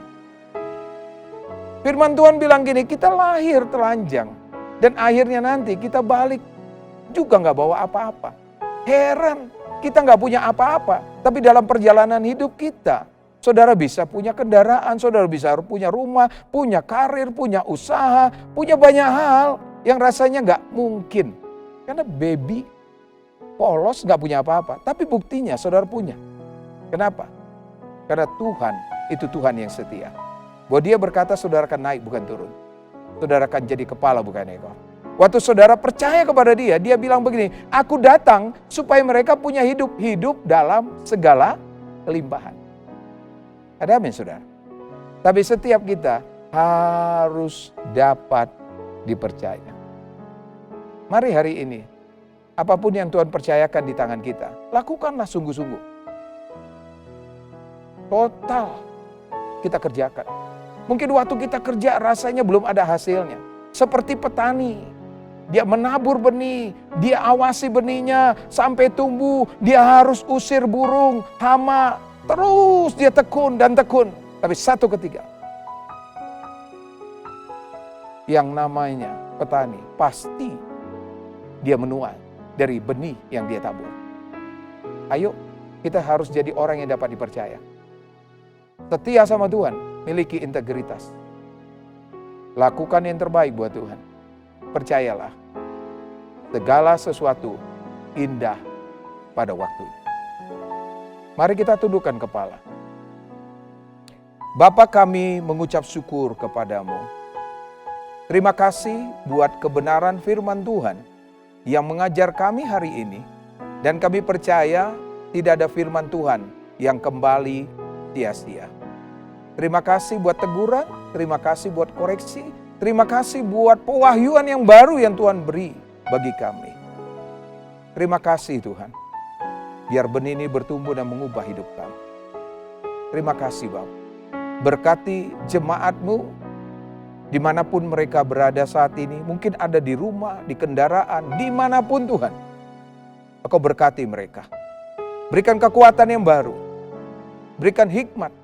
Firman Tuhan bilang gini, kita lahir telanjang. Dan akhirnya nanti kita balik juga gak bawa apa-apa. Heran, kita gak punya apa-apa. Tapi dalam perjalanan hidup kita, saudara bisa punya kendaraan, saudara bisa punya rumah, punya karir, punya usaha, punya banyak hal yang rasanya gak mungkin. Karena baby polos gak punya apa-apa. Tapi buktinya saudara punya. Kenapa? Karena Tuhan itu Tuhan yang setia. Bahwa Dia berkata saudara akan naik bukan turun. Saudara akan jadi kepala bukan ekor. Waktu saudara percaya kepada Dia, Dia bilang begini, aku datang supaya mereka punya hidup dalam segala kelimpahan. Ada amin saudara? Tapi setiap kita harus dapat dipercaya. Mari hari ini, apapun yang Tuhan percayakan di tangan kita, lakukanlah sungguh-sungguh. Total kita kerjakan. Mungkin waktu kita kerja rasanya belum ada hasilnya. Seperti petani, dia menabur benih, dia awasi benihnya sampai tumbuh, dia harus usir burung, hama, terus dia tekun dan tekun. Tapi satu ketika, yang namanya petani pasti dia menuai dari benih yang dia tabur. Ayo, kita harus jadi orang yang dapat dipercaya. Setia sama Tuhan, miliki integritas. Lakukan yang terbaik buat Tuhan. Percayalah, segala sesuatu indah pada waktunya. Mari kita tundukkan kepala. Bapa, kami mengucap syukur kepadamu. Terima kasih buat kebenaran firman Tuhan yang mengajar kami hari ini. Dan kami percaya tidak ada firman Tuhan yang kembali sia-sia. Terima kasih buat teguran, terima kasih buat koreksi, terima kasih buat pewahyuan yang baru yang Tuhan beri bagi kami. Terima kasih Tuhan, biar benih ini bertumbuh dan mengubah hidup kami. Terima kasih Bapa. Berkati jemaat-Mu dimanapun mereka berada saat ini, mungkin ada di rumah, di kendaraan, dimanapun Tuhan. Engkau berkati mereka. Berikan kekuatan yang baru, berikan hikmat,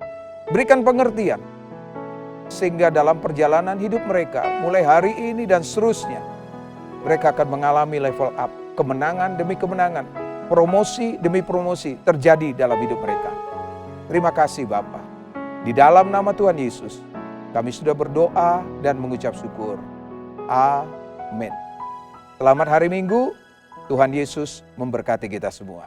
berikan pengertian, sehingga dalam perjalanan hidup mereka, mulai hari ini dan seterusnya, mereka akan mengalami level up, kemenangan demi kemenangan, promosi demi promosi terjadi dalam hidup mereka. Terima kasih Bapa. Di dalam nama Tuhan Yesus, kami sudah berdoa dan mengucap syukur. Amin. Selamat hari Minggu, Tuhan Yesus memberkati kita semua.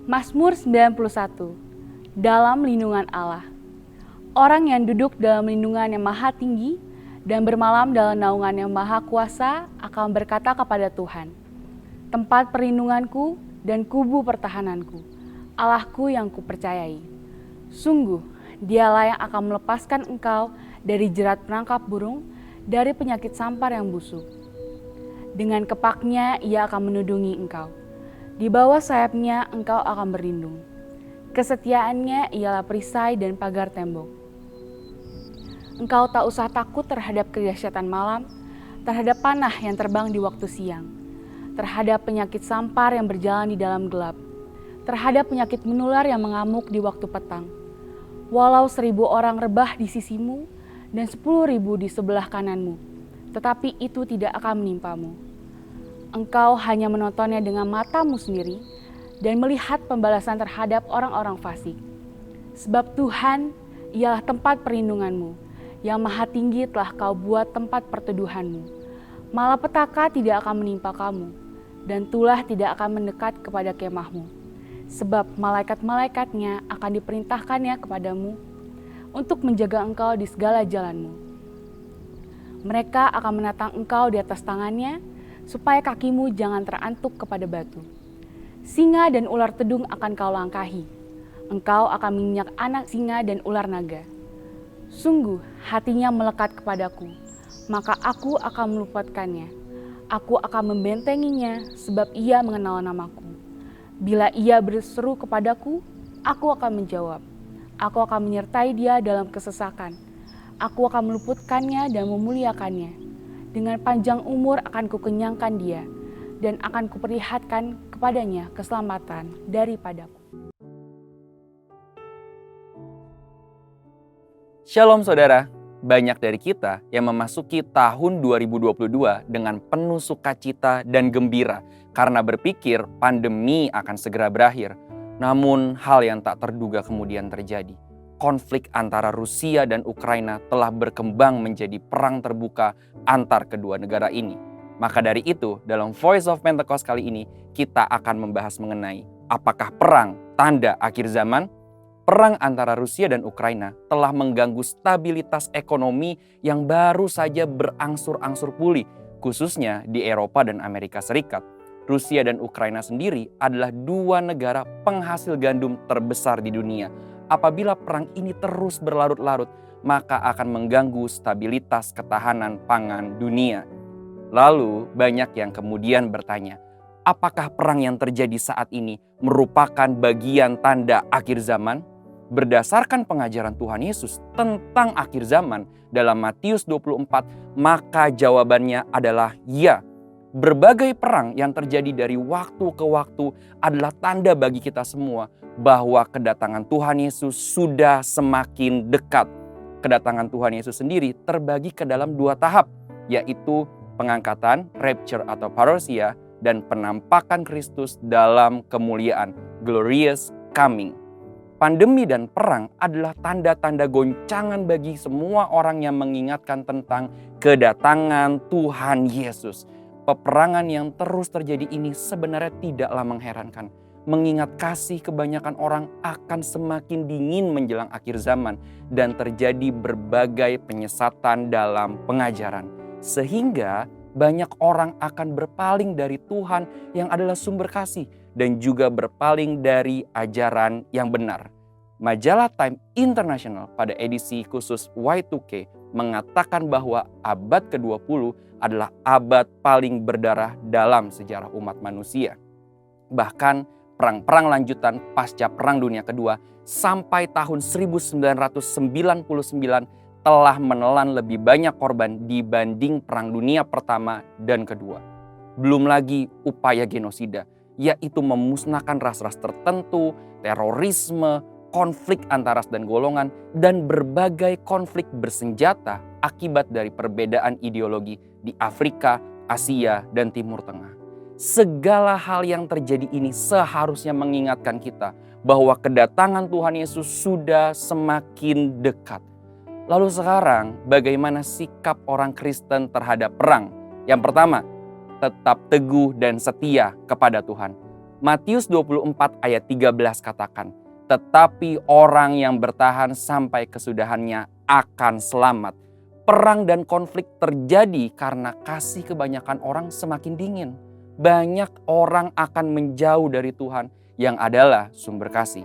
Mazmur 91. Dalam lindungan Allah. Orang yang duduk dalam lindungan yang maha tinggi dan bermalam dalam naungan yang maha kuasa akan berkata kepada Tuhan, tempat perlindunganku dan kubu pertahananku, Allahku yang kupercayai. Sungguh, dialah yang akan melepaskan engkau dari jerat perangkap burung, dari penyakit sampar yang busuk. Dengan kepaknya ia akan menudungi engkau. Di bawah sayapnya engkau akan berlindung. Kesetiaannya ialah perisai dan pagar tembok. Engkau tak usah takut terhadap kedahsyatan malam, terhadap panah yang terbang di waktu siang, terhadap penyakit sampar yang berjalan di dalam gelap, terhadap penyakit menular yang mengamuk di waktu petang. Walau 1.000 orang rebah di sisimu dan 10.000 di sebelah kananmu, tetapi itu tidak akan menimpamu. Engkau hanya menontonnya dengan matamu sendiri dan melihat pembalasan terhadap orang-orang fasik. Sebab Tuhan ialah tempat perlindunganmu, yang maha tinggi telah kau buat tempat perteduhanmu. Malapetaka tidak akan menimpa kamu, dan tulah tidak akan mendekat kepada kemahmu. Sebab malaikat-malaikatnya akan diperintahkannya kepadamu untuk menjaga engkau di segala jalanmu. Mereka akan menatang engkau di atas tangannya, supaya kakimu jangan terantuk kepada batu. Singa dan ular tedung akan kau langkahi. Engkau akan menginjak anak singa dan ular naga. Sungguh hatinya melekat kepadaku, maka aku akan meluputkannya. Aku akan membentenginya sebab ia mengenal namaku. Bila ia berseru kepadaku, aku akan menjawab. Aku akan menyertai dia dalam kesesakan. Aku akan meluputkannya dan memuliakannya. Dengan panjang umur akan kukenyangkan dia, dan akan kuperlihatkan kepadanya keselamatan daripadaku. Shalom saudara, banyak dari kita yang memasuki tahun 2022 dengan penuh sukacita dan gembira karena berpikir pandemi akan segera berakhir. Namun hal yang tak terduga kemudian terjadi. Konflik antara Rusia dan Ukraina telah berkembang menjadi perang terbuka antar kedua negara ini. Maka dari itu, dalam Voice of Pentecost kali ini, kita akan membahas mengenai apakah perang tanda akhir zaman? Perang antara Rusia dan Ukraina telah mengganggu stabilitas ekonomi yang baru saja berangsur-angsur pulih, khususnya di Eropa dan Amerika Serikat. Rusia dan Ukraina sendiri adalah dua negara penghasil gandum terbesar di dunia. Apabila perang ini terus berlarut-larut, maka akan mengganggu stabilitas ketahanan pangan dunia. Lalu banyak yang kemudian bertanya, apakah perang yang terjadi saat ini merupakan bagian tanda akhir zaman? Berdasarkan pengajaran Tuhan Yesus tentang akhir zaman dalam Matius 24, maka jawabannya adalah ya. Berbagai perang yang terjadi dari waktu ke waktu adalah tanda bagi kita semua bahwa kedatangan Tuhan Yesus sudah semakin dekat. Kedatangan Tuhan Yesus sendiri terbagi ke dalam dua tahap, yaitu pengangkatan, rapture atau parousia, dan penampakan Kristus dalam kemuliaan, glorious coming. Pandemi dan perang adalah tanda-tanda goncangan bagi semua orang yang mengingatkan tentang kedatangan Tuhan Yesus. Peperangan yang terus terjadi ini sebenarnya tidaklah mengherankan, mengingat kasih kebanyakan orang akan semakin dingin menjelang akhir zaman dan terjadi berbagai penyesatan dalam pengajaran. Sehingga banyak orang akan berpaling dari Tuhan yang adalah sumber kasih dan juga berpaling dari ajaran yang benar. Majalah Time International pada edisi khusus Y2K mengatakan bahwa abad ke-20 adalah abad paling berdarah dalam sejarah umat manusia. Bahkan perang-perang lanjutan pasca Perang Dunia Kedua sampai tahun 1999 telah menelan lebih banyak korban dibanding Perang Dunia Pertama dan Kedua. Belum lagi upaya genosida, yaitu memusnahkan ras-ras tertentu, terorisme, konflik antar ras dan golongan, dan berbagai konflik bersenjata akibat dari perbedaan ideologi di Afrika, Asia, dan Timur Tengah. Segala hal yang terjadi ini seharusnya mengingatkan kita bahwa kedatangan Tuhan Yesus sudah semakin dekat. Lalu sekarang bagaimana sikap orang Kristen terhadap perang? Yang pertama, tetap teguh dan setia kepada Tuhan. Matius 24 ayat 13 katakan, tetapi orang yang bertahan sampai kesudahannya akan selamat. Perang dan konflik terjadi karena kasih kebanyakan orang semakin dingin. Banyak orang akan menjauh dari Tuhan yang adalah sumber kasih.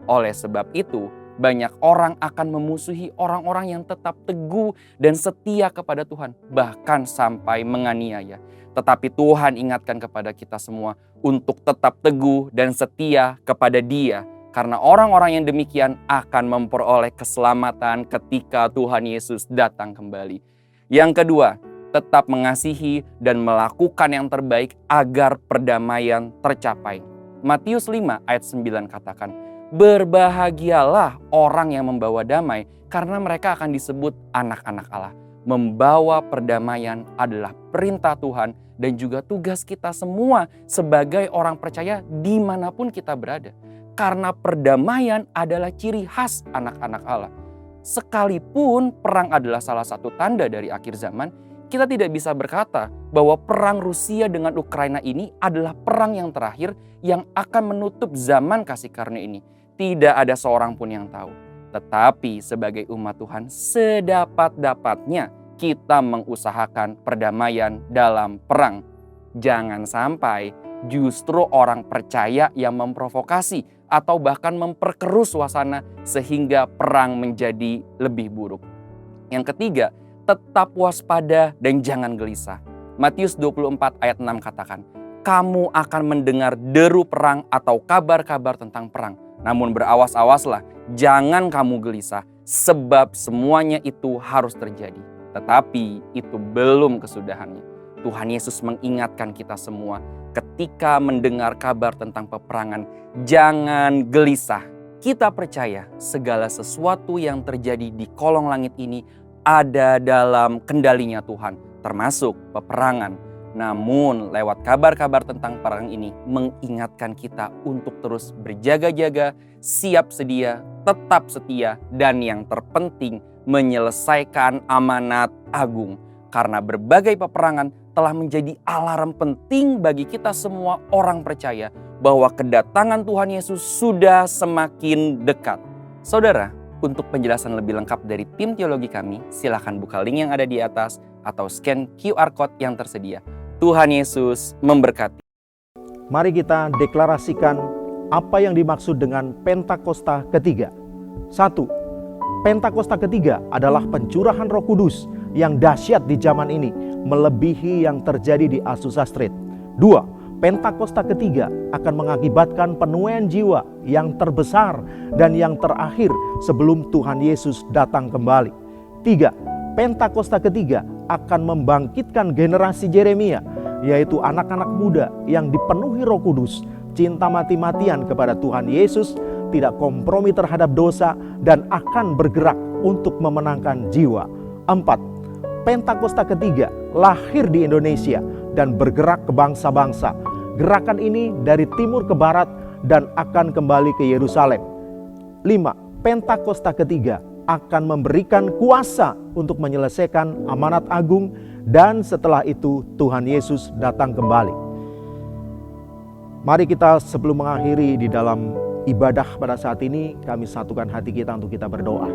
Oleh sebab itu, banyak orang akan memusuhi orang-orang yang tetap teguh dan setia kepada Tuhan, bahkan sampai menganiaya. Tetapi Tuhan ingatkan kepada kita semua untuk tetap teguh dan setia kepada Dia, karena orang-orang yang demikian akan memperoleh keselamatan ketika Tuhan Yesus datang kembali. Yang kedua, tetap mengasihi dan melakukan yang terbaik agar perdamaian tercapai. Matius 5 ayat 9 katakan, berbahagialah orang yang membawa damai, karena mereka akan disebut anak-anak Allah. Membawa perdamaian adalah perintah Tuhan dan juga tugas kita semua sebagai orang percaya dimanapun kita berada. Karena perdamaian adalah ciri khas anak-anak Allah. Sekalipun perang adalah salah satu tanda dari akhir zaman, kita tidak bisa berkata bahwa perang Rusia dengan Ukraina ini adalah perang yang terakhir yang akan menutup zaman kasih karunia ini. Tidak ada seorang pun yang tahu. Tetapi sebagai umat Tuhan, sedapat-dapatnya kita mengusahakan perdamaian dalam perang. Jangan sampai justru orang percaya yang memprovokasi atau bahkan memperkeruh suasana sehingga perang menjadi lebih buruk. Yang ketiga, tetap waspada dan jangan gelisah. Matius 24 ayat 6 katakan, kamu akan mendengar deru perang atau kabar-kabar tentang perang. Namun berawas-awaslah, jangan kamu gelisah, sebab semuanya itu harus terjadi. Tetapi itu belum kesudahannya. Tuhan Yesus mengingatkan kita semua, ketika mendengar kabar tentang peperangan, jangan gelisah. Kita percaya segala sesuatu yang terjadi di kolong langit ini ada dalam kendalinya Tuhan, termasuk peperangan. Namun lewat kabar-kabar tentang perang ini mengingatkan kita untuk terus berjaga-jaga, siap sedia, tetap setia, dan yang terpenting menyelesaikan amanat agung. Karena berbagai peperangan telah menjadi alarm penting bagi kita semua orang percaya bahwa kedatangan Tuhan Yesus sudah semakin dekat. Saudara, untuk penjelasan lebih lengkap dari tim teologi kami, silakan buka link yang ada di atas atau scan QR Code yang tersedia. Tuhan Yesus memberkati. Mari kita deklarasikan apa yang dimaksud dengan Pentakosta ketiga. 1. Pentakosta ketiga adalah pencurahan Roh Kudus yang dahsyat di zaman ini, melebihi yang terjadi di Azusa Street. 2. Pentakosta ketiga akan mengakibatkan penuaian jiwa yang terbesar dan yang terakhir sebelum Tuhan Yesus datang kembali. 3. Pentakosta ketiga akan membangkitkan generasi Yeremia, yaitu anak-anak muda yang dipenuhi Roh Kudus, cinta mati-matian kepada Tuhan Yesus, tidak kompromi terhadap dosa, dan akan bergerak untuk memenangkan jiwa. 4. Pentakosta ketiga lahir di Indonesia dan bergerak ke bangsa-bangsa. Gerakan ini dari timur ke barat dan akan kembali ke Yerusalem. 5. Pentakosta ketiga akan memberikan kuasa untuk menyelesaikan amanat agung, dan setelah itu Tuhan Yesus datang kembali. Mari kita sebelum mengakhiri di dalam ibadah pada saat ini, kami satukan hati kita untuk kita berdoa.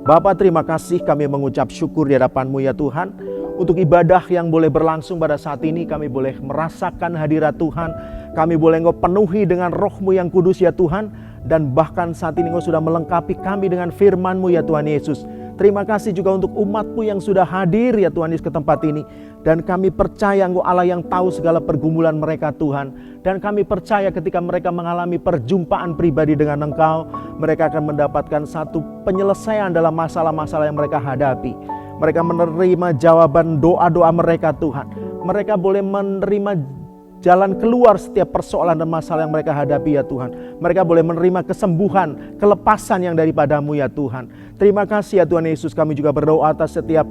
Bapa, terima kasih, kami mengucap syukur di hadapan-Mu ya Tuhan, untuk ibadah yang boleh berlangsung pada saat ini. Kami boleh merasakan hadirat Tuhan, kami boleh Engkau penuhi dengan Roh-Mu yang kudus ya Tuhan, dan bahkan saat ini Engkau sudah melengkapi kami dengan firman-Mu ya Tuhan Yesus. Terima kasih juga untuk umat-Mu yang sudah hadir ya Tuhan Yesus ke tempat ini. Dan kami percaya Engkau Allah yang tahu segala pergumulan mereka Tuhan. Dan kami percaya ketika mereka mengalami perjumpaan pribadi dengan Engkau, mereka akan mendapatkan satu penyelesaian dalam masalah-masalah yang mereka hadapi. Mereka menerima jawaban doa-doa mereka Tuhan. Mereka boleh menerima jalan keluar setiap persoalan dan masalah yang mereka hadapi ya Tuhan. Mereka boleh menerima kesembuhan, kelepasan yang daripada-Mu ya Tuhan. Terima kasih ya Tuhan Yesus, kami juga berdoa atas setiap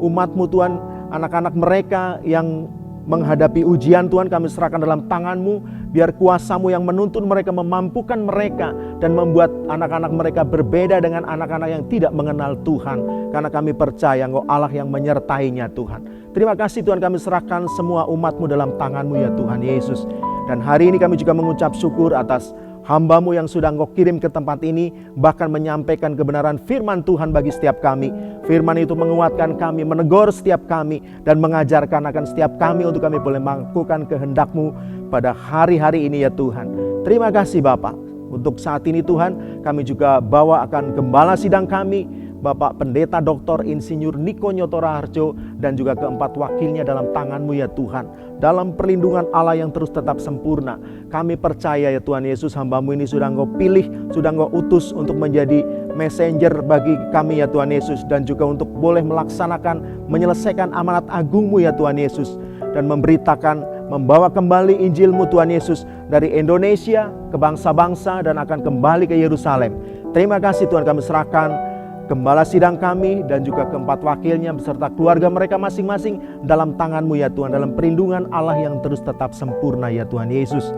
umat-Mu Tuhan. Anak-anak mereka yang menghadapi ujian Tuhan, kami serahkan dalam tangan-Mu. Biar kuasa-Mu yang menuntun mereka, memampukan mereka, dan membuat anak-anak mereka berbeda dengan anak-anak yang tidak mengenal Tuhan. Karena kami percaya Engkau Allah yang menyertainya Tuhan. Terima kasih Tuhan, kami serahkan semua umat-Mu dalam tangan-Mu ya Tuhan Yesus. Dan hari ini kami juga mengucap syukur atas hamba-Mu yang sudah Engkau kirim ke tempat ini, bahkan menyampaikan kebenaran firman Tuhan bagi setiap kami. Firman itu menguatkan kami, menegur setiap kami, dan mengajarkan akan setiap kami untuk kami boleh melakukan kehendak-Mu pada hari-hari ini ya Tuhan. Terima kasih Bapak. Untuk saat ini Tuhan, kami juga bawa akan gembala sidang kami, Bapak Pendeta Dr. Insinyur Niko Nyoto Raharjo, dan juga keempat wakilnya dalam tangan-Mu ya Tuhan. Dalam perlindungan Allah yang terus tetap sempurna. Kami percaya ya Tuhan Yesus, hamba-Mu ini sudah Engkau pilih, sudah Engkau utus untuk menjadi messenger bagi kami ya Tuhan Yesus. Dan juga untuk boleh melaksanakan, menyelesaikan amanat agung-Mu ya Tuhan Yesus. Dan memberitakan, membawa kembali Injil-Mu Tuhan Yesus dari Indonesia ke bangsa-bangsa dan akan kembali ke Yerusalem. Terima kasih Tuhan, kami serahkan gembala sidang kami dan juga keempat wakilnya beserta keluarga mereka masing-masing dalam tangan-Mu ya Tuhan, dalam perlindungan Allah yang terus tetap sempurna ya Tuhan Yesus.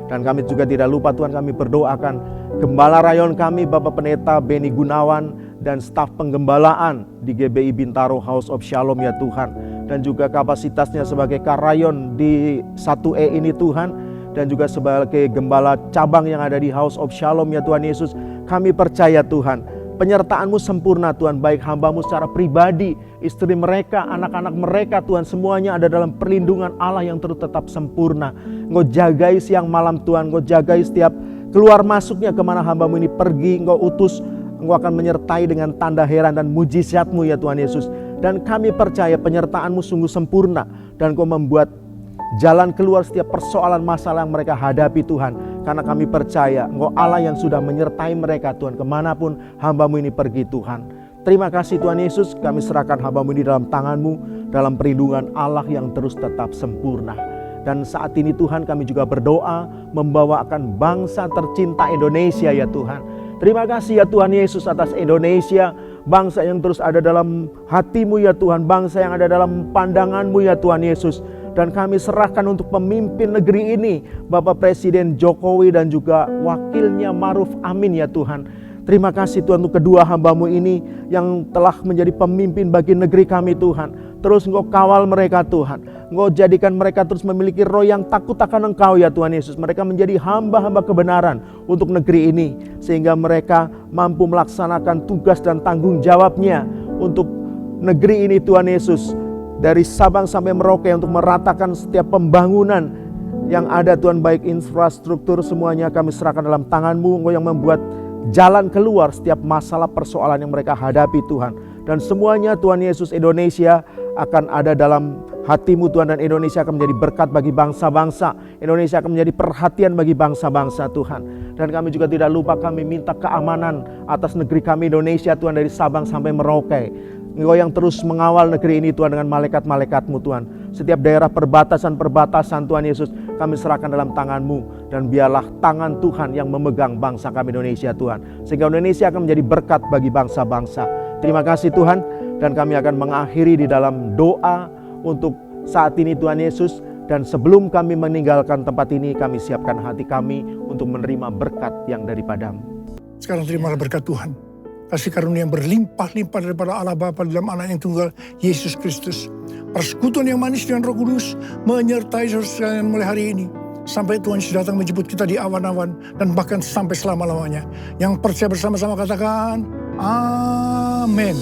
Dan kami juga tidak lupa Tuhan, kami berdoakan gembala rayon kami Bapak Pendeta Beni Gunawan dan staf penggembalaan di GBI Bintaro House of Shalom ya Tuhan. Dan juga kapasitasnya sebagai karayon di 1E ini Tuhan, dan juga sebagai gembala cabang yang ada di House of Shalom ya Tuhan Yesus. Kami percaya Tuhan, penyertaan-Mu sempurna Tuhan, baik hamba-Mu secara pribadi, istri mereka, anak-anak mereka Tuhan, semuanya ada dalam perlindungan Allah yang terus tetap sempurna. Engkau jagai siang malam Tuhan, Engkau jagai setiap keluar masuknya kemana hamba-Mu ini pergi, Engkau utus, Engkau akan menyertai dengan tanda heran dan mujizat-Mu ya Tuhan Yesus. Dan kami percaya penyertaan-Mu sungguh sempurna, dan Engkau membuat jalan keluar setiap persoalan masalah yang mereka hadapi Tuhan. Karena kami percaya Engkau Allah yang sudah menyertai mereka Tuhan, kemanapun hamba-Mu ini pergi Tuhan. Terima kasih Tuhan Yesus, kami serahkan hamba-Mu ini dalam tangan-Mu, dalam perlindungan Allah yang terus tetap sempurna. Dan saat ini Tuhan, kami juga berdoa membawakan bangsa tercinta Indonesia ya Tuhan. Terima kasih ya Tuhan Yesus atas Indonesia, bangsa yang terus ada dalam hati-Mu ya Tuhan, bangsa yang ada dalam pandangan-Mu ya Tuhan Yesus. Dan kami serahkan untuk pemimpin negeri ini, Bapak Presiden Jokowi dan juga wakilnya Maruf Amin ya Tuhan. Terima kasih Tuhan untuk kedua hamba-Mu ini yang telah menjadi pemimpin bagi negeri kami Tuhan. Terus Engkau kawal mereka Tuhan. Engkau jadikan mereka terus memiliki roh yang takut akan Engkau ya Tuhan Yesus. Mereka menjadi hamba-hamba kebenaran untuk negeri ini. Sehingga mereka mampu melaksanakan tugas dan tanggung jawabnya untuk negeri ini Tuhan Yesus. Dari Sabang sampai Merauke untuk meratakan setiap pembangunan yang ada Tuhan, baik infrastruktur semuanya kami serahkan dalam tangan-Mu. Engkau yang membuat jalan keluar setiap masalah persoalan yang mereka hadapi Tuhan. Dan semuanya Tuhan Yesus, Indonesia akan ada dalam hati-Mu Tuhan, dan Indonesia akan menjadi berkat bagi bangsa-bangsa. Indonesia akan menjadi perhatian bagi bangsa-bangsa Tuhan. Dan kami juga tidak lupa, kami minta keamanan atas negeri kami Indonesia Tuhan, dari Sabang sampai Merauke. Engkau yang terus mengawal negeri ini Tuhan dengan malaikat-malaikat-Mu Tuhan. Setiap daerah perbatasan-perbatasan Tuhan Yesus kami serahkan dalam tangan-Mu. Dan biarlah tangan Tuhan yang memegang bangsa kami Indonesia Tuhan. Sehingga Indonesia akan menjadi berkat bagi bangsa-bangsa. Terima kasih Tuhan. Dan kami akan mengakhiri di dalam doa untuk saat ini Tuhan Yesus. Dan sebelum kami meninggalkan tempat ini, kami siapkan hati kami untuk menerima berkat yang daripada-Mu. Sekarang terimalah berkat Tuhan. Kasih karunia yang berlimpah-limpah daripada Allah Bapa dalam Anak yang tunggal, Yesus Kristus. Persekutuan yang manis dengan Roh Kudus menyertai saudara sekalian mulai hari ini. Sampai Tuhan Yesus datang menjemput kita di awan-awan dan bahkan sampai selama-lamanya. Yang percaya bersama-sama katakan, Amin.